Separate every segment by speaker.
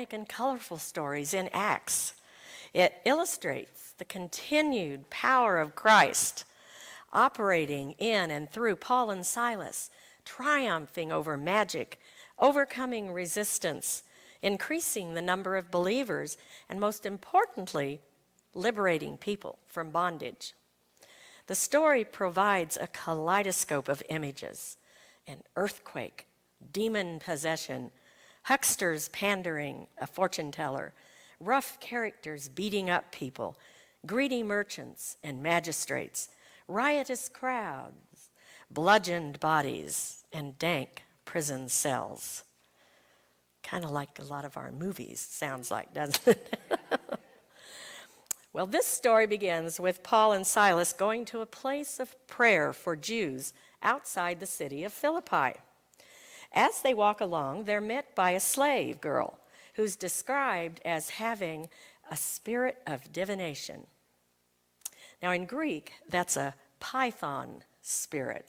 Speaker 1: and colorful stories in Acts. It illustrates the continued power of Christ operating in and through Paul and Silas, triumphing over magic, overcoming resistance, increasing the number of believers, and most importantly, liberating people from bondage. The story provides a kaleidoscope of images: an earthquake, demon possession, hucksters pandering, a fortune teller, rough characters beating up people, greedy merchants and magistrates, riotous crowds, bludgeoned bodies, and dank prison cells. Kind of like a lot of our movies, sounds like, doesn't it? Well, this story begins with Paul and Silas going to a place of prayer for Jews outside the city of Philippi. As they walk along, they're met by a slave girl who's described as having a spirit of divination. Now, in Greek, that's a python spirit.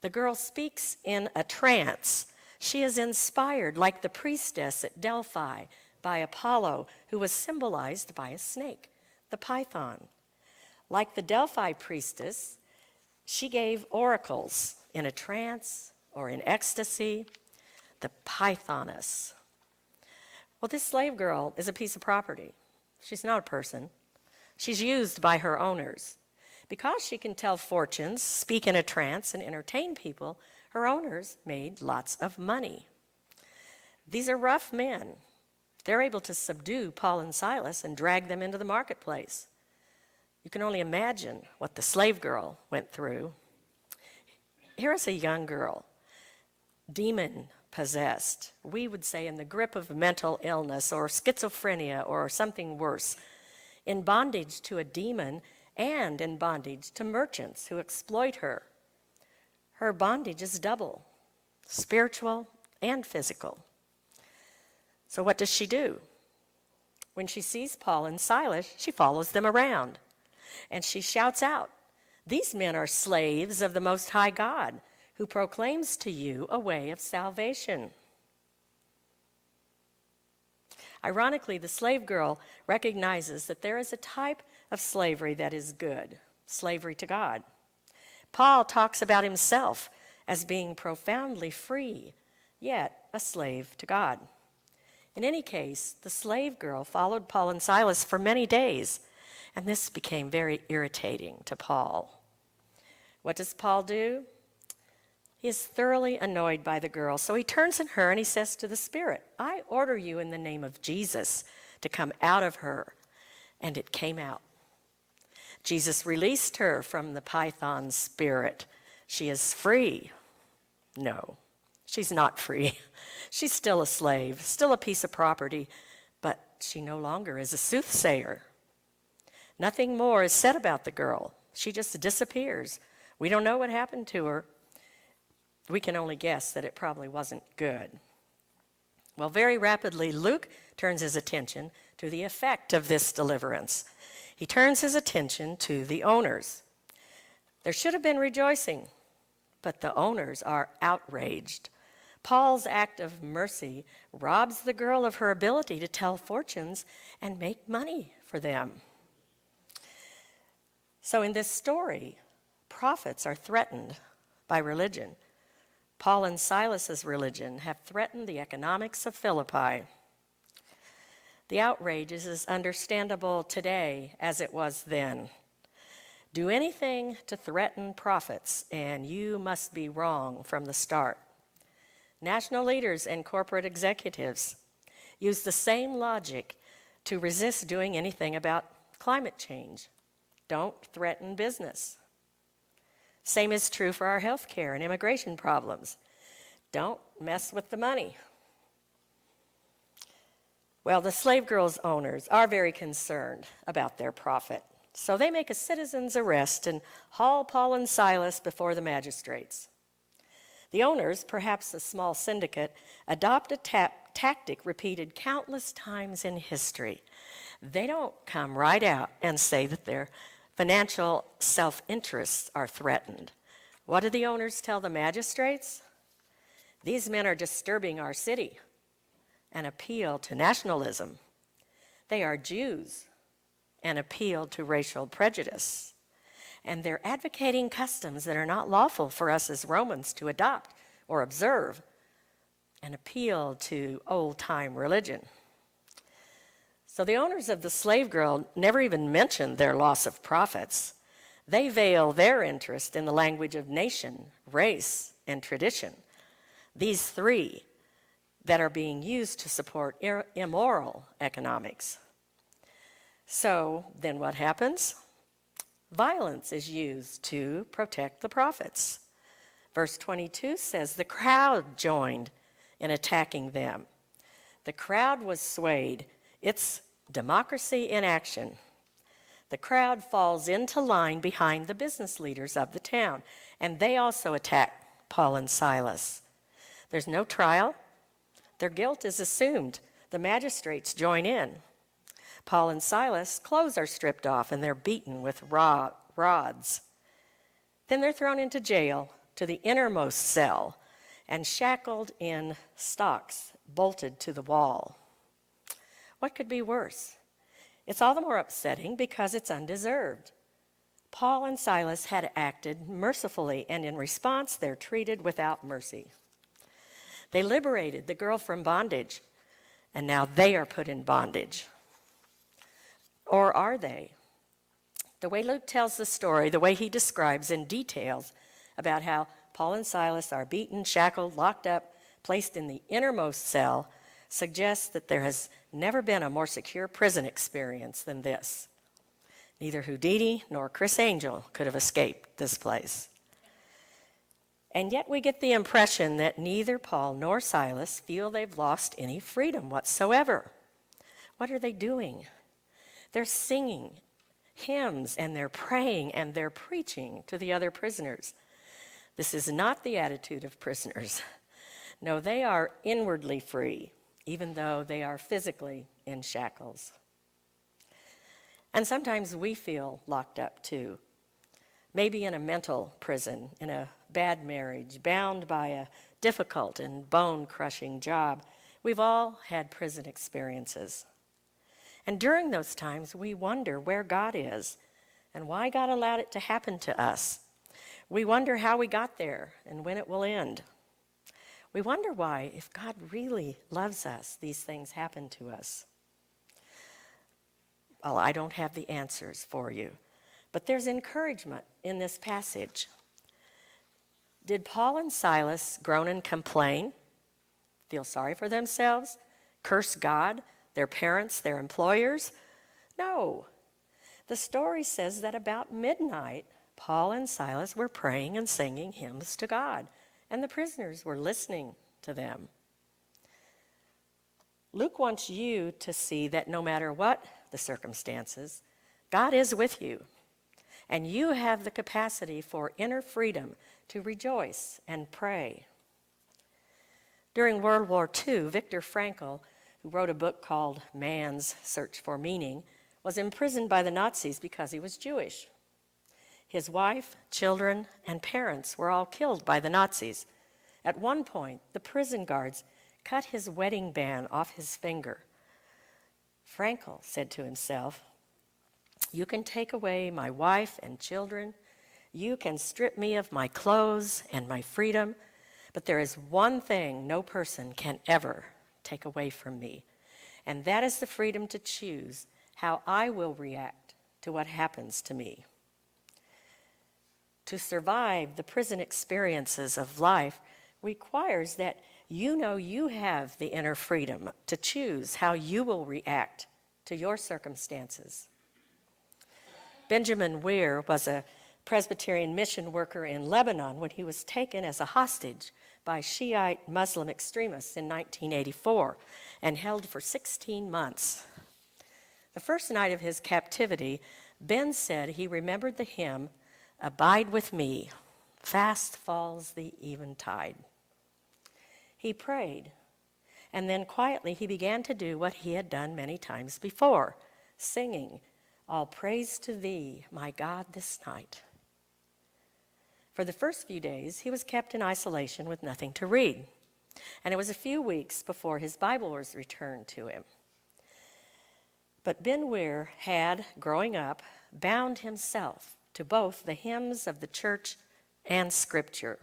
Speaker 1: The girl speaks in a trance. She is inspired, like the priestess at Delphi, by Apollo, who was symbolized by a snake, the python. Like the Delphi priestess, she gave oracles in a trance or in ecstasy, the pythoness. Well, this slave girl is a piece of property. She's not a person. She's used by her owners. Because she can tell fortunes, speak in a trance, and entertain people, her owners made lots of money. These are rough men. They're able to subdue Paul and Silas and drag them into the marketplace. You can only imagine what the slave girl went through. Here is a young girl, demon-possessed, we would say in the grip of mental illness or schizophrenia or something worse, in bondage to a demon and in bondage to merchants who exploit her. Her bondage is double, spiritual and physical. So what does she do? When she sees Paul and Silas, she follows them around, and she shouts out, "These men are slaves of the Most High God, who proclaims to you a way of salvation." Ironically, the slave girl recognizes that there is a type of slavery that is good, slavery to God. Paul talks about himself as being profoundly free, yet a slave to God. In any case, the slave girl followed Paul and Silas for many days, and this became very irritating to Paul. What does Paul do? He is thoroughly annoyed by the girl, so he turns on her and he says to the spirit, "I order you in the name of Jesus to come out of her." And it came out. Jesus released her from the python spirit. She is free. No, she's not free. She's still a slave, still a piece of property, but she no longer is a soothsayer. Nothing more is said about the girl. She just disappears. We don't know what happened to her. We can only guess that it probably wasn't good. Well, very rapidly, Luke turns his attention to the effect of this deliverance. He turns his attention to the owners. There should have been rejoicing, but the owners are outraged. Paul's act of mercy robs the girl of her ability to tell fortunes and make money for them. So in this story, prophets are threatened by religion. Paul and Silas's religion have threatened the economics of Philippi. The outrage is as understandable today as it was then. Do anything to threaten prophets, and you must be wrong from the start. National leaders and corporate executives use the same logic to resist doing anything about climate change. Don't threaten business. Same is true for our health care and immigration problems. Don't mess with the money. Well, the slave girl's owners are very concerned about their profit, so they make a citizen's arrest and haul Paul and Silas before the magistrates. The owners, perhaps a small syndicate, adopt a tactic repeated countless times in history. They don't come right out and say that their financial self-interests are threatened. What do the owners tell the magistrates? "These men are disturbing our city. and appeal to nationalism. They are Jews and appeal to racial prejudice. And they're advocating customs that are not lawful for us as Romans to adopt or observe and appeal to old-time religion. So the owners of the slave girl never even mentioned their loss of profits. They veil their interest in the language of nation, race, and tradition. These three that are being used to support immoral economics. So then what happens? Violence is used to protect the profits. Verse 22 says, the crowd joined in attacking them. The crowd was swayed. It's democracy in action. The crowd falls into line behind the business leaders of the town, and they also attack Paul and Silas. There's no trial. Their guilt is assumed. The magistrates join in. Paul and Silas' clothes are stripped off, and they're beaten with rods. Then they're thrown into jail, to the innermost cell, and shackled in stocks, bolted to the wall. What could be worse? It's all the more upsetting because it's undeserved. Paul and Silas had acted mercifully, and in response, they're treated without mercy. They liberated the girl from bondage, and now they are put in bondage. Or are they? The way Luke tells the story, the way he describes in details about how Paul and Silas are beaten, shackled, locked up, placed in the innermost cell, suggests that there has never been a more secure prison experience than this. Neither Houdini nor Chris Angel could have escaped this place. And yet we get the impression that neither Paul nor Silas feel they've lost any freedom whatsoever. What are they doing? They're singing hymns, and they're praying, and they're preaching to the other prisoners. This is not the attitude of prisoners. No, they are inwardly free, even though they are physically in shackles. And sometimes we feel locked up too. Maybe in a mental prison, in a bad marriage, bound by a difficult and bone-crushing job. We've all had prison experiences. And during those times, we wonder where God is and why God allowed it to happen to us. We wonder how we got there and when it will end. We wonder why, if God really loves us, these things happen to us. Well, I don't have the answers for you, but there's encouragement in this passage. Did Paul and Silas groan and complain, feel sorry for themselves, curse God, their parents, their employers? No. The story says that about midnight, Paul and Silas were praying and singing hymns to God, and the prisoners were listening to them. Luke wants you to see that no matter what the circumstances, God is with you, and you have the capacity for inner freedom to rejoice and pray. During World War II, Viktor Frankl, who wrote a book called Man's Search for Meaning, was imprisoned by the Nazis because he was Jewish. His wife, children, and parents were all killed by the Nazis. At one point, the prison guards cut his wedding band off his finger. Frankl said to himself, "You can take away my wife and children, you can strip me of my clothes and my freedom, but there is one thing no person can ever take away from me, and that is the freedom to choose how I will react to what happens to me." To survive the prison experiences of life requires that you know you have the inner freedom to choose how you will react to your circumstances. Benjamin Weir was a Presbyterian mission worker in Lebanon when he was taken as a hostage by Shiite Muslim extremists in 1984 and held for 16 months. The first night of his captivity, Ben said he remembered the hymn, "Abide with me, fast falls the eventide." He prayed, and then quietly he began to do what he had done many times before, singing, "All praise to thee, my God, this night." For the first few days, he was kept in isolation with nothing to read. and it was a few weeks before his Bible was returned to him. But Ben Weir had, growing up, bound himself to both the hymns of the church and Scripture.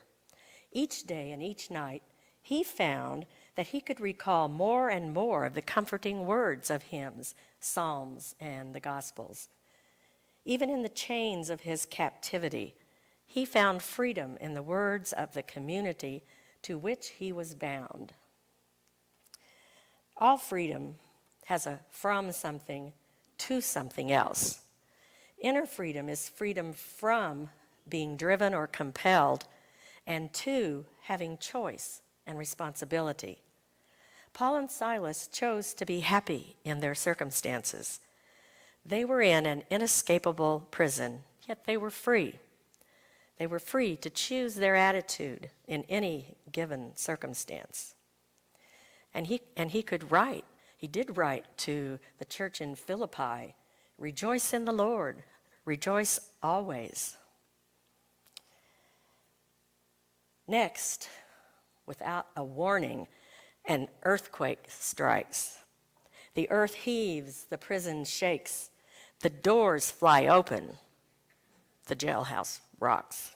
Speaker 1: Each day and each night, he found that he could recall more and more of the comforting words of hymns, psalms, and the Gospels. Even in the chains of his captivity, he found freedom in the words of the community to which he was bound. All freedom has a from something to something else. Inner freedom is freedom from being driven or compelled, and to having choice and responsibility. Paul and Silas chose to be happy in their circumstances. They were in an inescapable prison, yet they were free. They were free to choose their attitude in any given circumstance. And he could write. He did write to the church in Philippi, "Rejoice in the Lord, rejoice always." Next, without a warning, an earthquake strikes. The earth heaves, the prison shakes, the doors fly open, the jailhouse rocks.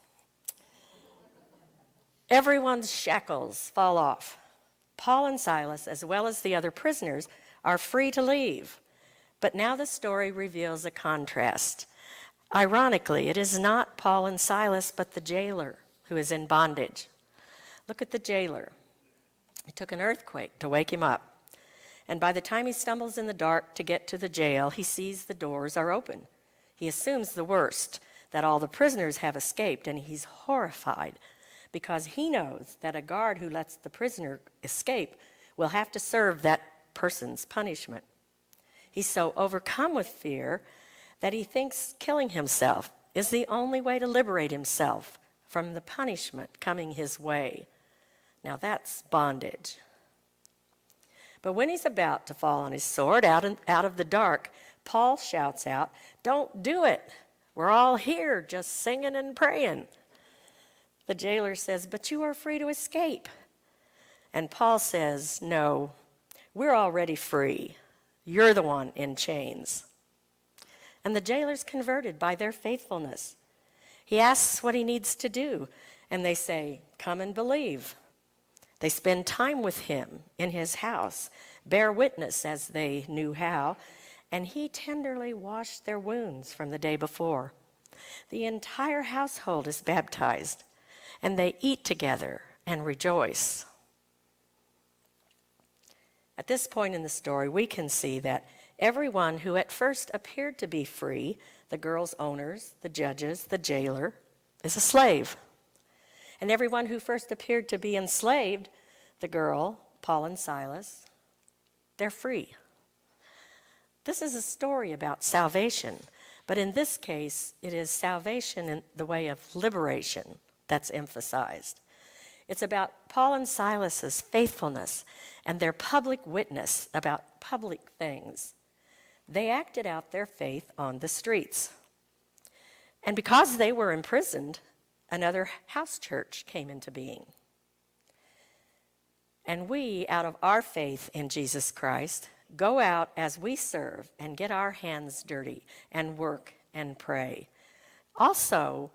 Speaker 1: Everyone's shackles fall off. Paul and Silas, as well as the other prisoners, are free to leave. But now the story reveals a contrast. Ironically, it is not Paul and Silas, but the jailer who is in bondage. Look at the jailer. It took an earthquake to wake him up. And by the time he stumbles in the dark to get to the jail, he sees the doors are open. He assumes the worst, that all the prisoners have escaped, and he's horrified because he knows that a guard who lets the prisoner escape will have to serve that person's punishment. He's so overcome with fear that he thinks killing himself is the only way to liberate himself from the punishment coming his way. Now that's bondage. But when he's about to fall on his sword out of the dark, Paul shouts out, "Don't do it. We're all here just singing and praying." The jailer says, "But you are free to escape." And Paul says, "No, we're already free. You're the one in chains." And the jailer's converted by their faithfulness. He asks what he needs to do, and they say, "Come and believe." They spend time with him in his house, bear witness as they knew how, and he tenderly washed their wounds from the day before. The entire household is baptized, and they eat together and rejoice. At this point in the story, we can see that everyone who at first appeared to be free, the girl's owners, the judges, the jailer, is a slave. And everyone who first appeared to be enslaved, the girl, Paul and Silas, they're free. This is a story about salvation, but in this case, it is salvation in the way of liberation that's emphasized. It's about Paul and Silas's faithfulness and their public witness about public things. They acted out their faith on the streets. And because they were imprisoned, another house church came into being. And we, out of our faith in Jesus Christ, go out as we serve and get our hands dirty and work and pray. Also,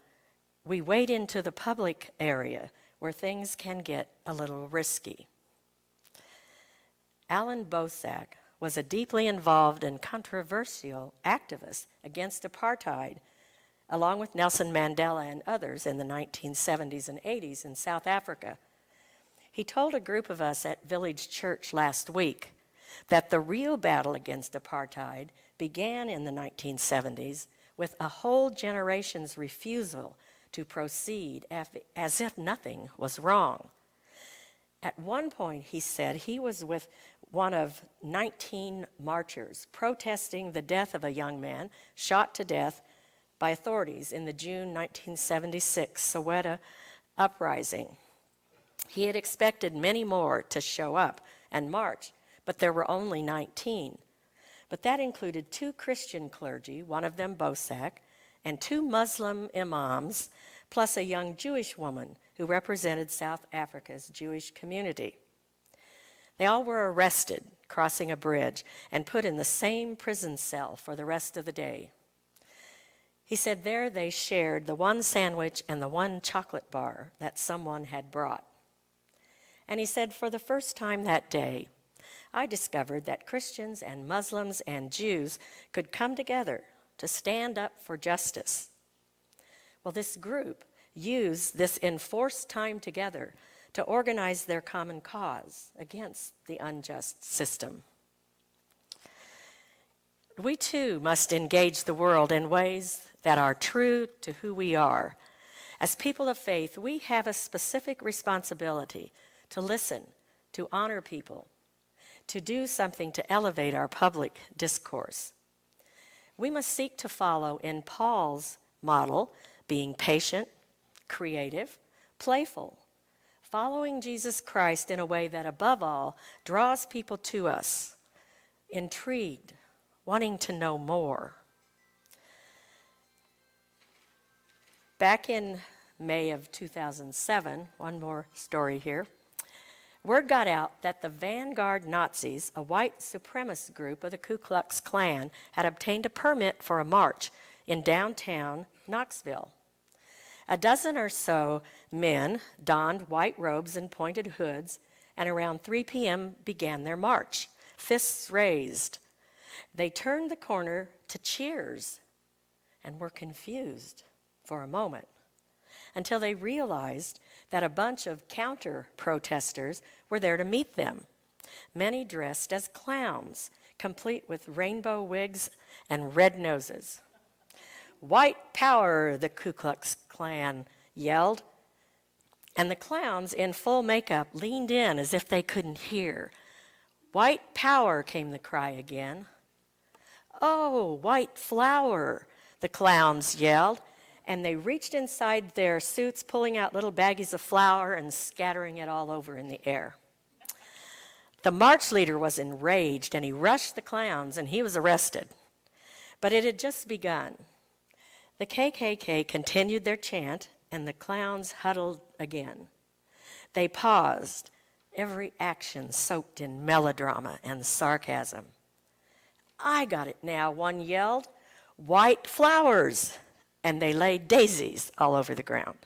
Speaker 1: we wade into the public area where things can get a little risky. Alan Bosak was a deeply involved and controversial activist against apartheid, along with Nelson Mandela and others in the 1970s and 80s in South Africa. He told a group of us at Village Church last week that the real battle against apartheid began in the 1970s with a whole generation's refusal to proceed as if nothing was wrong. At one point, he said he was with one of 19 marchers protesting the death of a young man shot to death by authorities in the June 1976 Soweto uprising. He had expected many more to show up and march, but there were only 19. But that included 2 Christian clergy, one of them Bosak, and 2 Muslim imams, plus a young Jewish woman who represented South Africa's Jewish community. They all were arrested crossing a bridge and put in the same prison cell for the rest of the day. He said there they shared the one sandwich and the one chocolate bar that someone had brought. And he said, for the first time that day, I discovered that Christians and Muslims and Jews could come together to stand up for justice. Well, this group used this enforced time together to organize their common cause against the unjust system. We too must engage the world in ways that are true to who we are. As people of faith, we have a specific responsibility to listen, to honor people, to do something to elevate our public discourse. We must seek to follow in Paul's model, being patient, creative, playful, following Jesus Christ in a way that above all draws people to us, intrigued, wanting to know more. Back in May of 2007, one more story here, word got out that the Vanguard Nazis, a white supremacist group of the Ku Klux Klan, had obtained a permit for a march in downtown Knoxville. A dozen or so men donned white robes and pointed hoods, and around 3 p.m. began their march, fists raised. They turned the corner to cheers and were confused for a moment until they realized that a bunch of counter-protesters were there to meet them, many dressed as clowns, complete with rainbow wigs and red noses. White power, the Ku Klux Klan yelled, and the clowns in full makeup leaned in as if they couldn't hear. White power, came the cry again. Oh, white flower, the clowns yelled, and they reached inside their suits, pulling out little baggies of flour and scattering it all over in the air. The march leader was enraged, and he rushed the clowns, and he was arrested. But it had just begun. The KKK continued their chant, and the clowns huddled again. They paused, every action soaked in melodrama and sarcasm. I got it now, one yelled. White flowers! And they laid daisies all over the ground.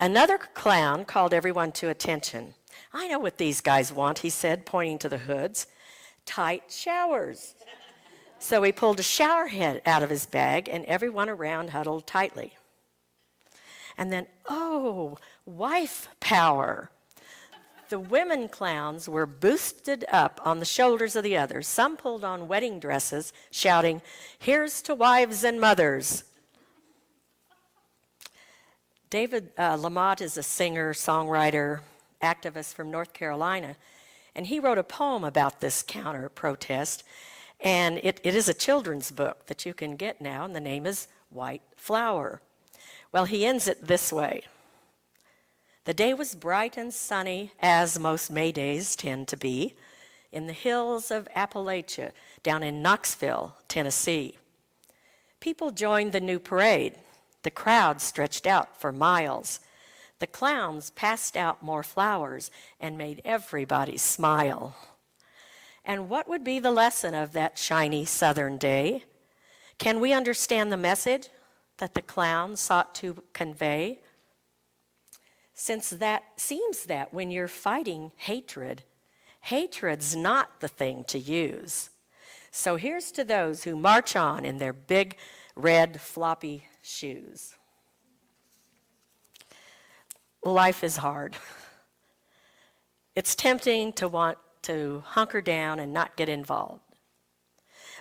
Speaker 1: Another clown called everyone to attention. I know what these guys want, he said, pointing to the hoods. Tight showers. So he pulled a shower head out of his bag, and everyone around huddled tightly. And then, oh, wife power. The women clowns were boosted up on the shoulders of the others. Some pulled on wedding dresses, shouting, "Here's to wives and mothers." David Lamott is a singer, songwriter, activist from North Carolina, and he wrote a poem about this counter-protest, and it is a children's book that you can get now, and the name is White Flower. Well, he ends it this way. The day was bright and sunny, as most May days tend to be, in the hills of Appalachia, down in Knoxville, Tennessee. People joined the new parade. The crowd stretched out for miles. The clowns passed out more flowers and made everybody smile. And what would be the lesson of that shiny southern day? Can we understand the message that the clown sought to convey? Since that seems that when you're fighting hatred, hatred's not the thing to use. So here's to those who march on in their big red floppy shoes. Life is hard. It's tempting to want to hunker down and not get involved.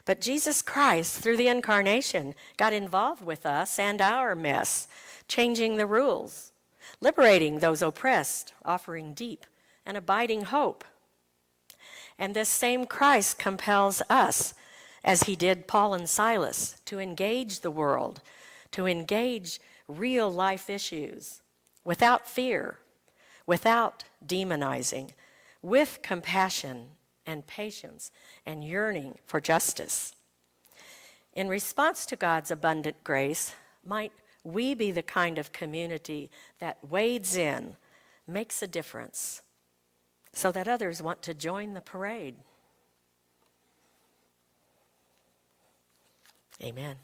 Speaker 1: But Jesus Christ, through the incarnation, got involved with us and our mess, changing the rules, liberating those oppressed, offering deep and abiding hope. And this same Christ compels us, as he did Paul and Silas, to engage the world, to engage real life issues without fear, without demonizing, with compassion and patience and yearning for justice. In response to God's abundant grace, might we be the kind of community that wades in, makes a difference, so that others want to join the parade. Amen.